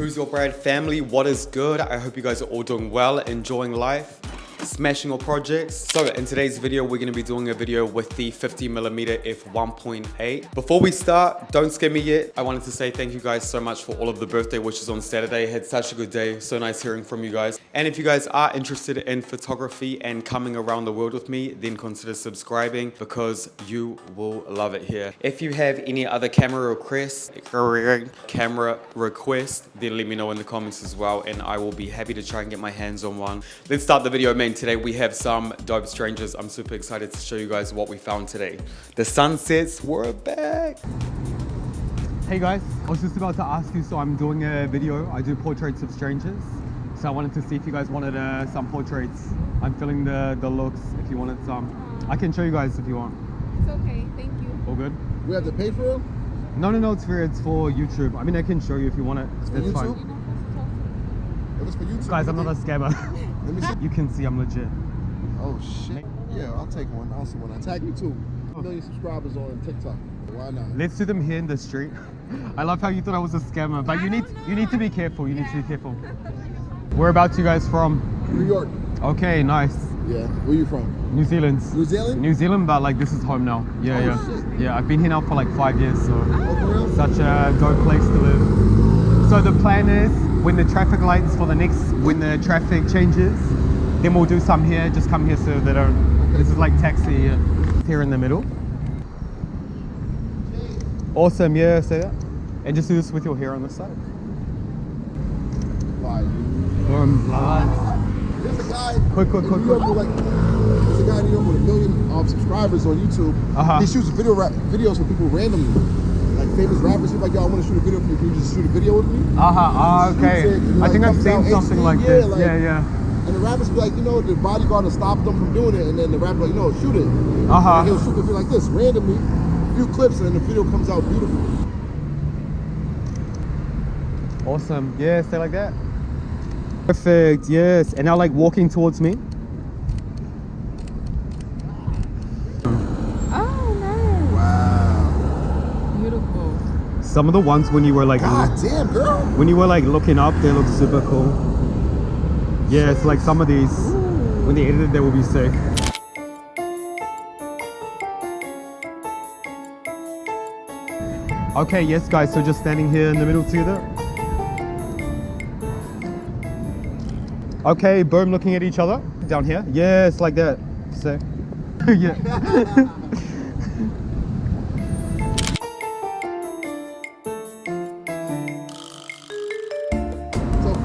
Who's Your Brad family? What is good? I hope you guys are all doing well, enjoying life, smashing your projects. So in today's video, we're gonna be doing a video with the 50mm f1.8. Before we start, don't scare me yet. I wanted to say thank you guys so much for all of the birthday wishes on Saturday. Had such a good day. So nice hearing from you guys. And if you guys are interested in photography and coming around the world with me, then consider subscribing because you will love it here. If you have any other camera requests, then let me know in the comments as well, and I will be happy to try and get my hands on one. Let's start the video, man. Today we have some dope strangers. I'm super excited to show you guys what we found today. The sunsets were back. Hey guys, I was just about to ask you, so I'm doing a video. I do portraits of strangers. So I wanted to see if you guys wanted some portraits. I'm filling the looks if you wanted some. I can show you guys if you want. It's okay, thank you. All good? We have to pay for it? No, it's for YouTube. I mean, I can show you if you want it. It's fine. It's for YouTube. Guys, I'm not a scammer. Let me see. You can see I'm legit. Oh shit. Yeah, I'll take one. I'll see one. I tag you too. 1 million subscribers on TikTok. Why not? Let's do them here in the street. I love how you thought I was a scammer, but you need to be careful. You need to be careful. Whereabouts you guys from? New York. Okay, nice. Yeah. Where you from? New Zealand. New Zealand? New Zealand, but like this is home now. Yeah, Oh, shit. Yeah, I've been here now for like 5 years, so Oh, for real? such a dope place to live. So the plan is when the traffic lights when the traffic changes, then we'll do some here. Just come here so they don't. This is like taxi here in the middle. Awesome, yeah, say that. And just do this with your hair on the side. Fire. There's a guy. Quick. There's a guy in New York with 1 million subscribers on YouTube. He shoots videos for people randomly. Like famous rappers, he's like, yo, I want to shoot a video for you. Can you just shoot a video with me? Okay. I think I've seen something like this. Yeah. And the rappers be like, you know, the bodyguard will stop them from doing it, and then the rapper like, no, shoot it. And he'll shoot the video like this, randomly, a few clips, and then the video comes out beautiful. Awesome. Yeah, stay like that. Perfect. Yes. And now like walking towards me. Some of the ones when you were like, God damn, girl. When you were like looking up, they look super cool. Yeah, it's like some of these, when they edited, they will be sick. Okay, yes guys, so just standing here in the middle together. Okay, boom, looking at each other. Down here, yes, like that. Sick. Yeah.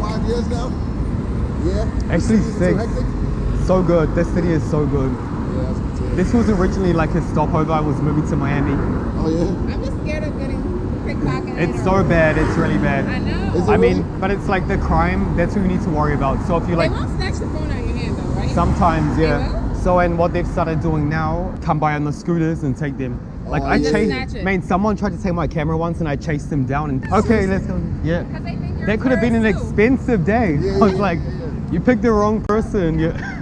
5 years now? Yeah. Actually 6. So good. This city is so good. Yeah, that's good. This was originally like a stopover. I was moving to Miami. Oh yeah? I'm just scared of getting pickpocketed. It's so bad. It's really bad. I know. Is it I really? mean, but it's like the crime. That's what you need to worry about. So if you like, They won't snatch the phone out of your hand though, right? sometimes, They yeah. will? So and what they've started doing now, come by on the scooters and take them. Like Oh, I yeah. chased. Snatch it. Man, someone tried to take my camera once, and I chased them down. And okay, let's go. Yeah. Because they think you're That could have been an tourist, too. expensive day. Yeah, I was yeah, like, yeah. you picked the wrong person. Yeah.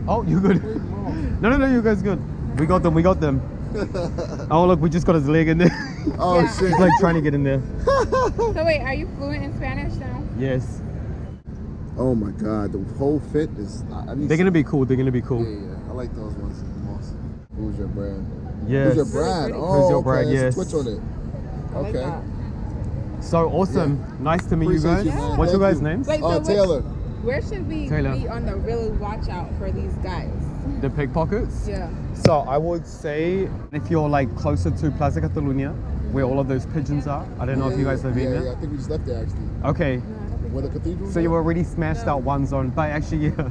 Oh, you good? No, you guys good. We got them. Oh look, we just got his leg in there. Oh Yeah. shit. He's like trying to get in there. So wait, are you fluent in Spanish now? Yes. Oh my god, the whole fit is. They're gonna be cool. Yeah. I like those ones the most. Who's your brand? Yes. Who's your brand? Who's Oh, your brand, okay. yes. Twitch on it. I like Okay. that. So awesome. Nice to meet you Appreciate guys. you, man. What's your Thank guys' you. names? Wait, so Taylor. where should we Taylor. be on the really watch out for these guys? The pickpockets? Yeah. So I would say if you're like closer to Plaza Catalunya, where all of those pigeons are. I don't know if you guys have been Yeah, there. I think we just left there actually. Okay. Where the cathedral? So you already smashed out one zone, but actually, yeah,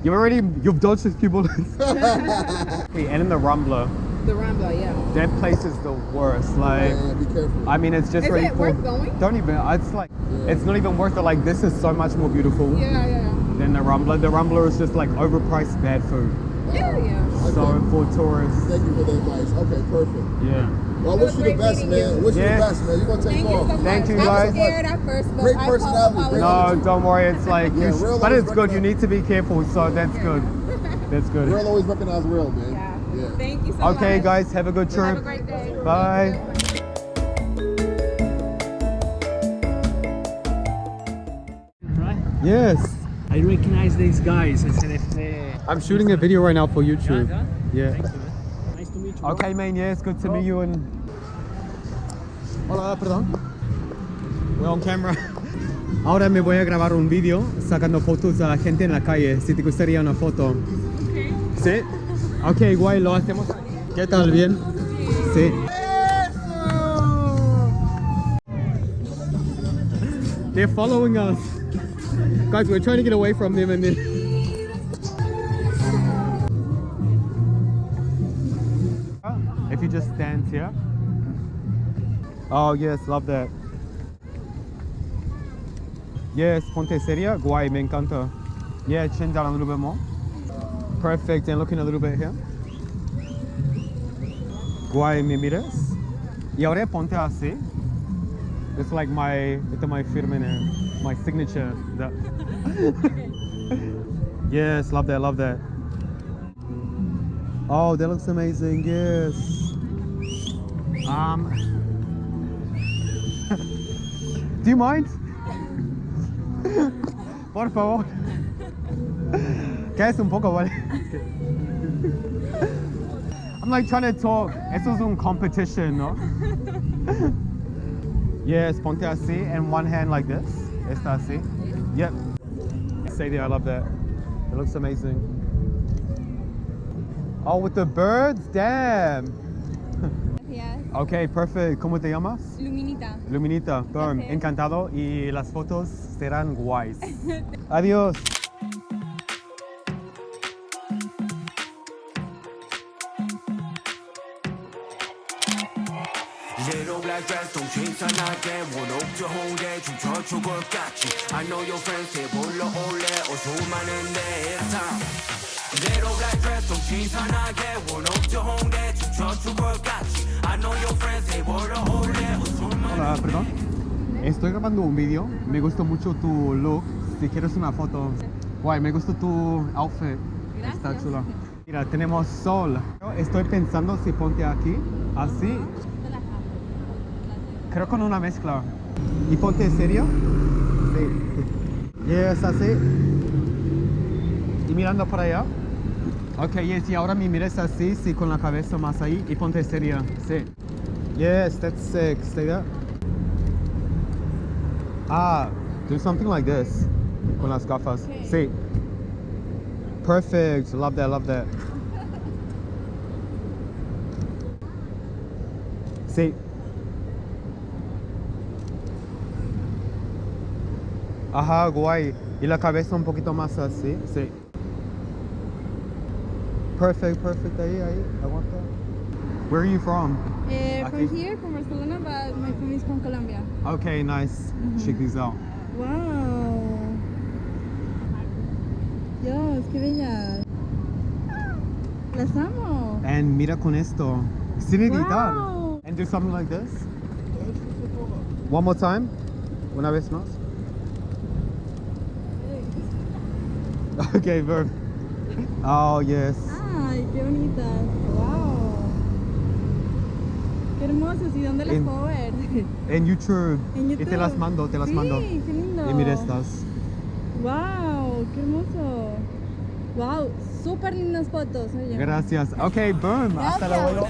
you've dodged a few bullets. And in the Rumbler, The Rambla, yeah. that place is the worst. Like, Yeah, be careful. I mean, it's just Is really it worth going? Don't even. It's like, Yeah. it's not even worth it. Like, this is so much more beautiful Yeah. than the Rumbler. The Rumbler is just like overpriced bad food. Yeah. So for tourists, Thank you for the advice. Okay, perfect. yeah. Well, I It wish was you the great best, meeting man. you. Wish you the Yeah. best, man. You're gonna take Thank you off. so much. Thank you, I was guys. scared at first, but Great I personality, apologize. great No, don't worry. It's like, Yeah, real but life it's good. You need to be careful. So that's good. That's good. Real always recognize real, man. Yeah. Thank you so much. Okay, guys, have a good trip. Have a great day. Bye. Right? Yes. I recognize these guys. I said if they... I'm shooting a video right now for YouTube. Yeah. Thanks, man. Nice to meet you. bro. Okay, man, yeah, it's good to meet you and... Hola, perdón. We're on camera. Ahora me voy a grabar un video sacando fotos a la gente en la calle. Si te gustaría una foto. Okay. ¿Sí? Ok, guay, lo hacemos. ¿Qué tal? ¿Bien? Sí. They're following us. Guys, we're trying to get away from them and then... If you just stand here. Oh, yes, love that. Yes, ponte seria. Guay, me encanta. Yeah, chin down a little bit more. Perfect, and looking a little bit here. Guay, me miras. Y ahora ponte así. It's like my firma, my signature. Yes, love that, love that. Oh, that looks amazing, yes. Do you mind? Por favor. Quédate un poco, ¿vale? I'm like trying to talk. Eso es un competition, no? Yes, ponte así, and one hand like this. Está así. Yep. Stay there, I love that. It looks amazing. Oh, with the birds? Damn. Gracias. Okay, perfect. ¿Cómo te llamas? Luminita. Luminita. Boom. Okay. Encantado. Y las fotos serán guays. Adiós. Little black dress, don't change the night there. One up to home there, to church or work got you. I know your friends say, Bola ole, or so man in there, it's time. Little black dress, don't change the night there. One up to home there, to church or work got you. I know your friends say, Bola ole, or so man. Hola, perdón. Estoy grabando un video. Me gustó mucho tu look. Si quieres una foto. Guay, me gustó tu outfit. Gracias. Está chulo. Mira, tenemos sol. Estoy pensando si ponte aquí, así. Creo con una mezcla. ¿Y ponte serio? Sí. Yes, así. Y mirando para allá. Ok, yes, y ahora me mires así, sí, con la cabeza más ahí. Y ponte seria. Sí. Yes, that's sick. Stay there. Ah, do something like this. Con las gafas. Okay. Sí. Perfect. Love that, love that. Sí. Ajá, guay. Y la cabeza un poquito más así. Sí. Perfect, perfect. Ahí, aguanta. Where are you from? From here, from Barcelona, but my family is from Colombia. Okay, nice. Check these out. Wow. Dios, qué bella. Las amo. And mira con esto. Sin editar. Wow. And do something like this. One more time. Una vez más. Okay, verb. Oh, yes. Ay, qué bonitas. Wow. Qué hermosas. ¿Y dónde las En- puedo ver? En YouTube. En Y te YouTube. las mando, te las mando. Sí, qué lindo. Y mira estas. Wow, qué hermoso. Wow, súper lindas fotos. Oye. Gracias. Okay, boom. Hasta luego.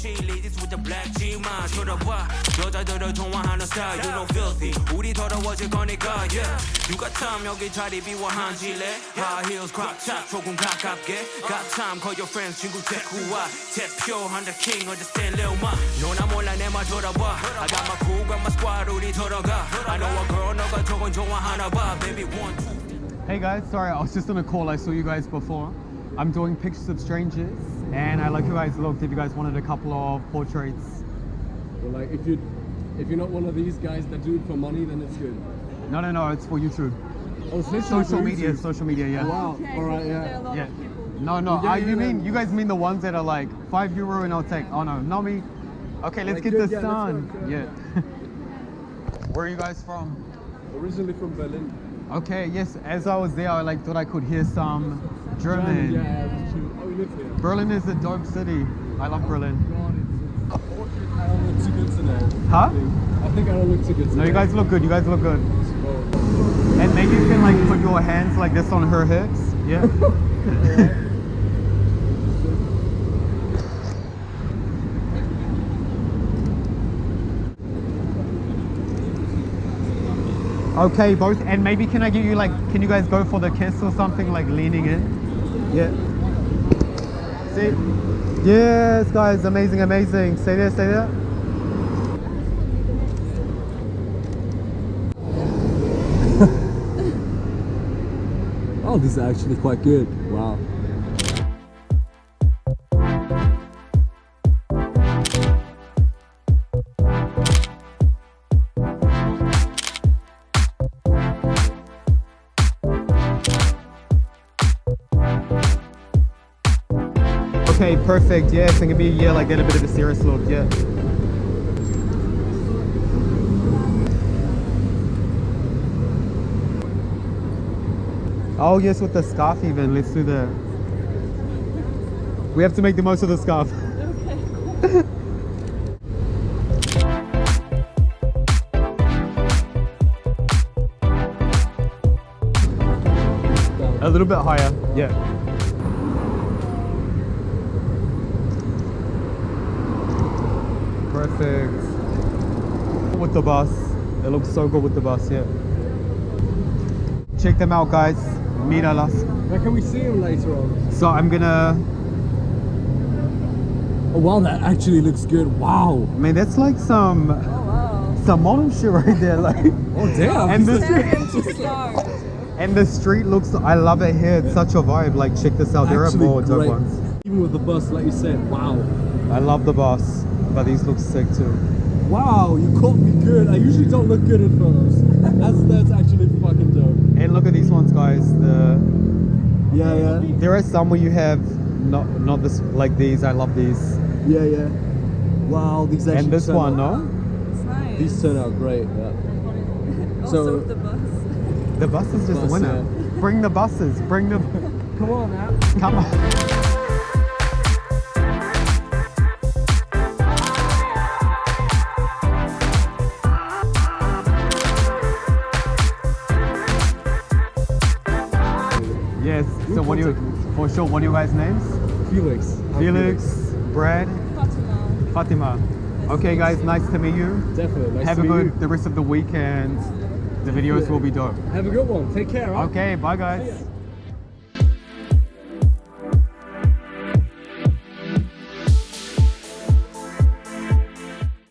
She ladies with the black G-man 쳐다봐 여자들을 통화하는 style You know filthy 우리 더러워질 거니까 yeah You got time 여기 자리 비워 한질래 High heels crop top 조금 가깝게 Got time call your friends 친구 데리고 와 대표 한다 king understand lil ma 너나 몰라 내 말 들어봐 I got my crew got my squad 우리 들어가 I know a girl 너가 저건 좋아하나 봐 Baby 1, 2 Hey guys, sorry, I was just on a call. I saw you guys before. I'm doing pictures of strangers, and I like you guys looked. If you guys wanted a couple of portraits. Well, like if you're not one of these guys that do it for money, then it's good. No, it's for YouTube. Oh, it's literally for Social media, yeah. Wow. All right, yeah. Yeah. No, Yeah, you yeah, you guys mean the ones that are like €5 and I'll take. Oh no, not me. Okay, let's Like, get good, the yeah, let's sun. go, Yeah. Where are you guys from? Originally from Berlin. Okay, yes. As I was there, I thought I could hear some German. Yeah, shoot. Oh, he lives here. Berlin is a dope city. I love Berlin. God, I don't look too good today. Huh? I think I don't look too good today. No, you guys look good. You guys look good. And maybe you can like put your hands like this on her hips. Yeah. Okay, both. And maybe can I get you like, can you guys go for the kiss or something, like leaning in? Yeah. See? Yes, guys, amazing, amazing. Stay there, stay there. Oh, these are actually quite good. Wow. Okay, perfect. Yeah, it's gonna be, yeah, like get a bit of a serious look. Yeah. Oh yes, with the scarf even. Let's do that. We have to make the most of the scarf. A little bit higher. Yeah. Perfect. With the bus. It looks so good with the bus, yeah. Check them out, guys. Míralas. Where can we see him later on? So I'm gonna... Oh wow, that actually looks good. Wow. Man, that's like some model shit right there. Like, Oh damn. and the Start. and the street looks, I love it here. It's such a vibe. Like, check this out. There are Actually more dope great. ones. Even with the bus, like you said. Wow. I love the bus, but these look sick too. Wow, you caught me good. I usually don't look good in photos. That's actually fucking dope. And look at these ones, guys. Yeah. There are some where you have not this like these. I love these. Yeah. Wow, these actually. And this turn one, out, no? It's nice. These turn out great. Yeah. Also with the bus. The bus is just a Bus, winner. Bring the buses. Bring the. Come on now. Come on. Yes. So what do you, for sure, what are you guys' names? Felix. I'm Felix, Brad, Fatima. Fatima. Okay, guys, nice to meet you. Definitely. Nice Have to a meet good you. the rest of the week, and the videos will be dope. Have a good one. Take care. Huh? Okay, bye guys.